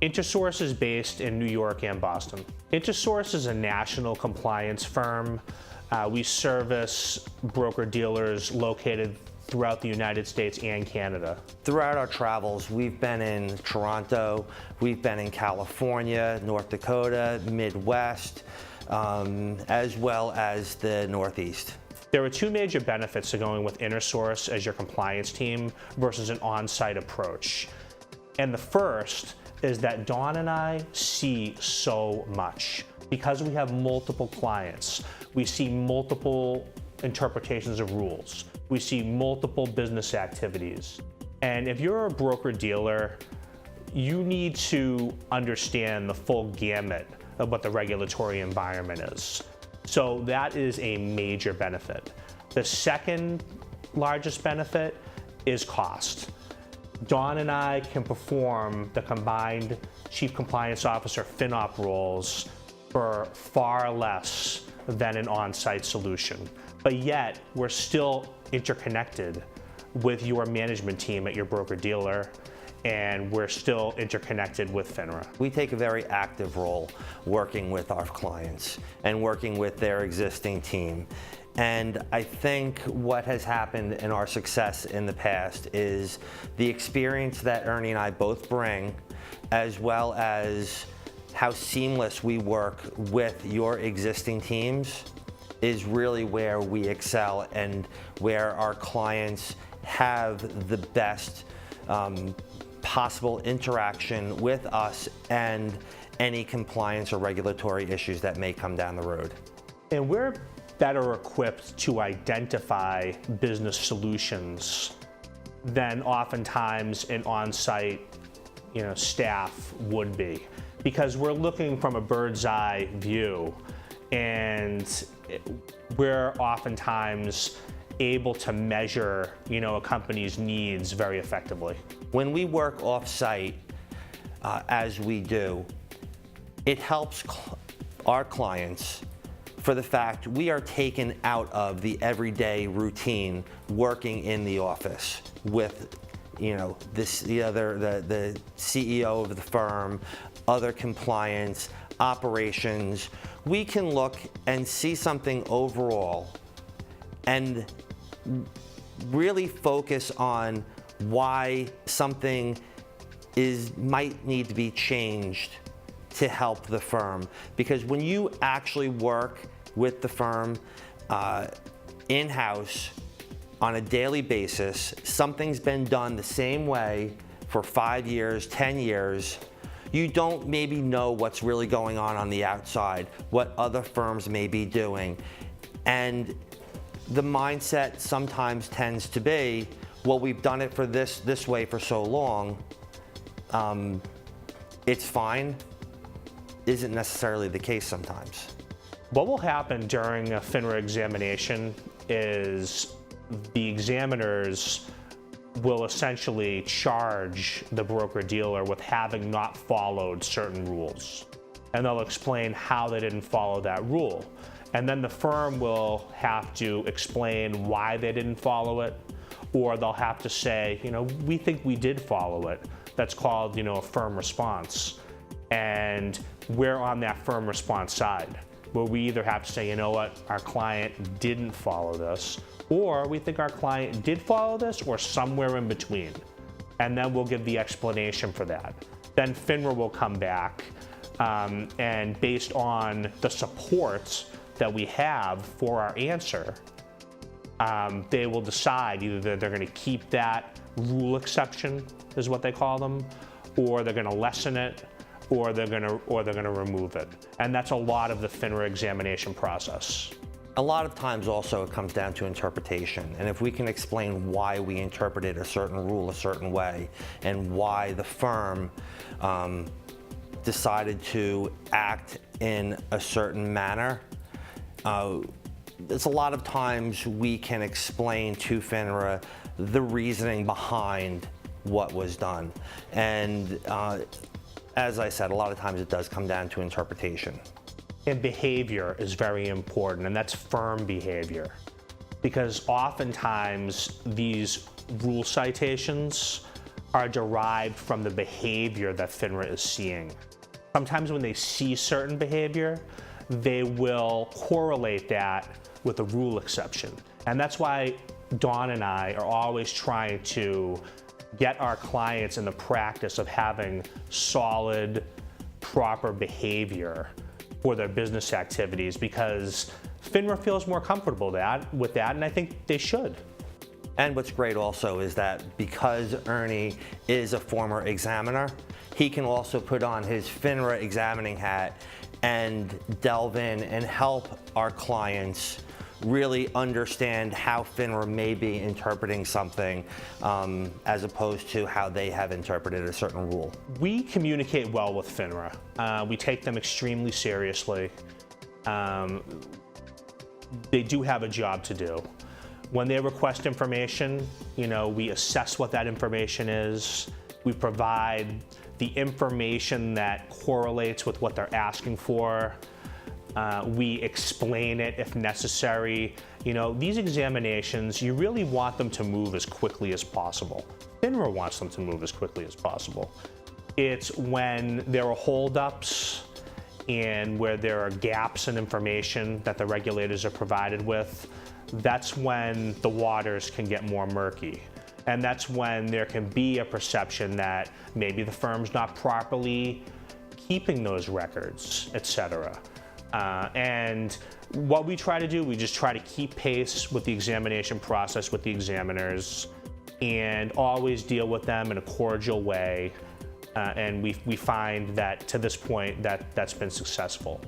Intersource is based in New York and Boston. Intersource is a national compliance firm. We service broker-dealers located throughout the United States and Canada. Throughout our travels, we've been in Toronto, we've been in California, North Dakota, Midwest, as well as the Northeast. There are two major benefits to going with Intersource as your compliance team versus an on-site approach. And the first is that Dawn and I see so much. Because we have multiple clients, we see multiple interpretations of rules. We see multiple business activities. And if you're a broker-dealer, you need to understand the full gamut of what the regulatory environment is. So that is a major benefit. The second largest benefit is cost. Dawn and I can perform the combined Chief Compliance Officer FinOp roles for far less than an on-site solution. But yet, we're still interconnected with your management team at your broker-dealer, and we're still interconnected with FINRA. We take a very active role working with our clients and working with their existing team. And I think what has happened in our success in the past is the experience that Ernie and I both bring, as well as how seamless we work with your existing teams, is really where we excel and where our clients have the best possible interaction with us and any compliance or regulatory issues that may come down the road. And we're better equipped to identify business solutions than oftentimes an on-site staff would be, because we're looking from a bird's eye view, and we're oftentimes able to measure a company's needs very effectively. When we work off-site, as we do, it helps our clients for the fact we are taken out of the everyday routine working in the office with the CEO of the firm, other compliance, operations. We can look and see something overall and really focus on why something might need to be changed to help the firm. Because when you actually work with the firm in-house on a daily basis, something's been done the same way for 5 years, 10 years, you don't maybe know what's really going on the outside, what other firms may be doing. And the mindset sometimes tends to be, well, we've done it for this way for so long, it's fine. Isn't necessarily the case sometimes. What will happen during a FINRA examination is the examiners will essentially charge the broker-dealer with having not followed certain rules. And they'll explain how they didn't follow that rule. And then the firm will have to explain why they didn't follow it, or they'll have to say, we think we did follow it. That's called, a firm response. And we're on that firm response side, where we either have to say, our client didn't follow this, or we think our client did follow this, or somewhere in between. And then we'll give the explanation for that. Then FINRA will come back, and based on the support that we have for our answer, they will decide either that they're going to keep that rule exception, is what they call them, or they're going to lessen it, or they're going to remove it. And that's a lot of the FINRA examination process. A lot of times also it comes down to interpretation. And if we can explain why we interpreted a certain rule a certain way and why the firm decided to act in a certain manner, it's a lot of times we can explain to FINRA the reasoning behind what was done. And as I said, a lot of times it does come down to interpretation. And behavior is very important, and that's firm behavior. Because oftentimes these rule citations are derived from the behavior that FINRA is seeing. Sometimes when they see certain behavior, they will correlate that with a rule exception. And that's why Dawn and I are always trying to get our clients in the practice of having solid, proper behavior for their business activities, because FINRA feels more comfortable with that, and I think they should. And what's great also is that because Ernie is a former examiner, he can also put on his FINRA examining hat and delve in and help our clients really understand how FINRA may be interpreting something as opposed to how they have interpreted a certain rule. We communicate well with FINRA. We take them extremely seriously. They do have a job to do. When they request information, we assess what that information is. We provide the information that correlates with what they're asking for. We explain it if necessary. These examinations, you really want them to move as quickly as possible. FINRA wants them to move as quickly as possible. It's when there are holdups and where there are gaps in information that the regulators are provided with, that's when the waters can get more murky. And that's when there can be a perception that maybe the firm's not properly keeping those records, et cetera. And what we try to do, we just try to keep pace with the examination process with the examiners and always deal with them in a cordial way. And we find that to this point that's been successful.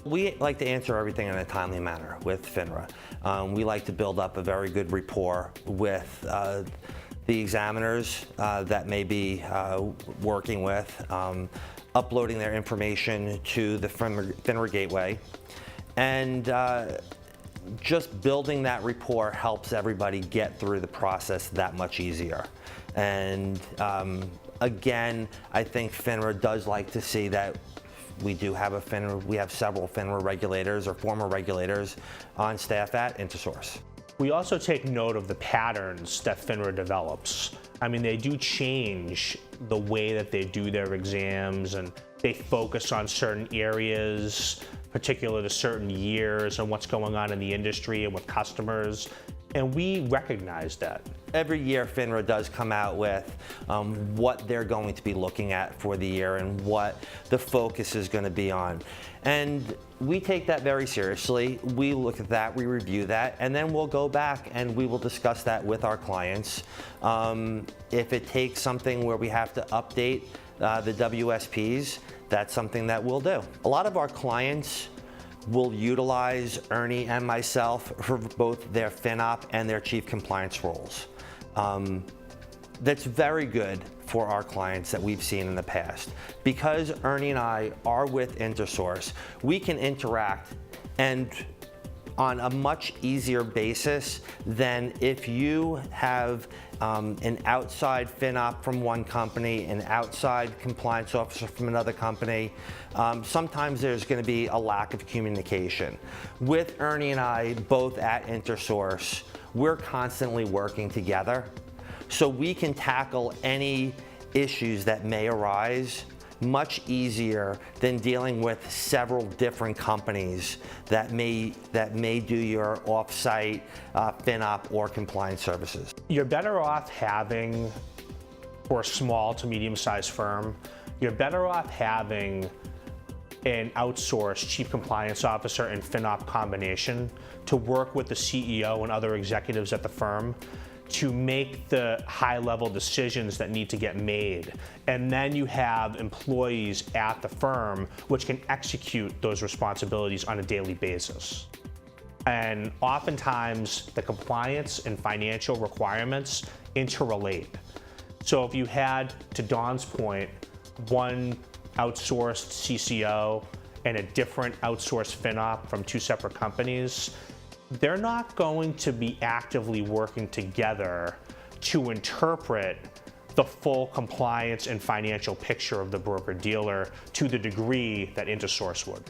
We like to answer everything in a timely manner with FINRA. We like to build up a very good rapport with the examiners that may be working with, uploading their information to the FINRA gateway. And just building that rapport helps everybody get through the process that much easier. And again, I think FINRA does like to see that we do have we have several FINRA regulators or former regulators on staff at Intersource. We also take note of the patterns that FINRA develops. I mean, they do change the way that they do their exams, and they focus on certain areas, particular to certain years and what's going on in the industry and with customers, and we recognize that. Every year, FINRA does come out with what they're going to be looking at for the year and what the focus is going to be on. And we take that very seriously. We look at that, we review that, and then we'll go back and we will discuss that with our clients. If it takes something where we have to update the WSPs, that's something that we'll do. A lot of our clients will utilize Ernie and myself for both their FinOp and their Chief Compliance roles. That's very good for our clients that we've seen in the past. Because Ernie and I are with Intersource, we can interact and on a much easier basis than if you have an outside FinOp from one company, an outside compliance officer from another company. Sometimes there's going to be a lack of communication. With Ernie and I, both at Intersource, we're constantly working together, so we can tackle any issues that may arise much easier than dealing with several different companies that may do your off-site FinOp or compliance services. You're better off having, for a small to medium-sized firm, you're better off having an outsourced Chief Compliance Officer and FinOp combination to work with the CEO and other executives at the firm to make the high-level decisions that need to get made. And then you have employees at the firm which can execute those responsibilities on a daily basis. And oftentimes, the compliance and financial requirements interrelate. So if you had, to Dawn's point, one outsourced CCO and a different outsourced FinOp from two separate companies, they're not going to be actively working together to interpret the full compliance and financial picture of the broker-dealer to the degree that Intersource would.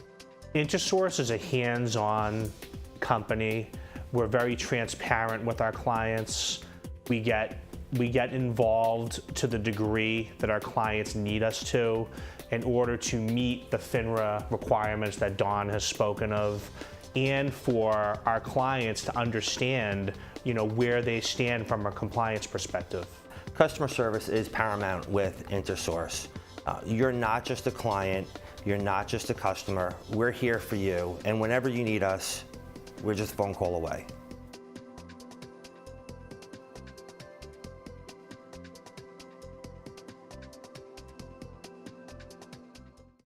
Intersource is a hands-on company. We're very transparent with our clients. We get we get involved to the degree that our clients need us to in order to meet the FINRA requirements that Don has spoken of, and for our clients to understand, where they stand from a compliance perspective. Customer service is paramount with Intersource. You're not just a client, you're not just a customer. We're here for you, and whenever you need us, we're just a phone call away.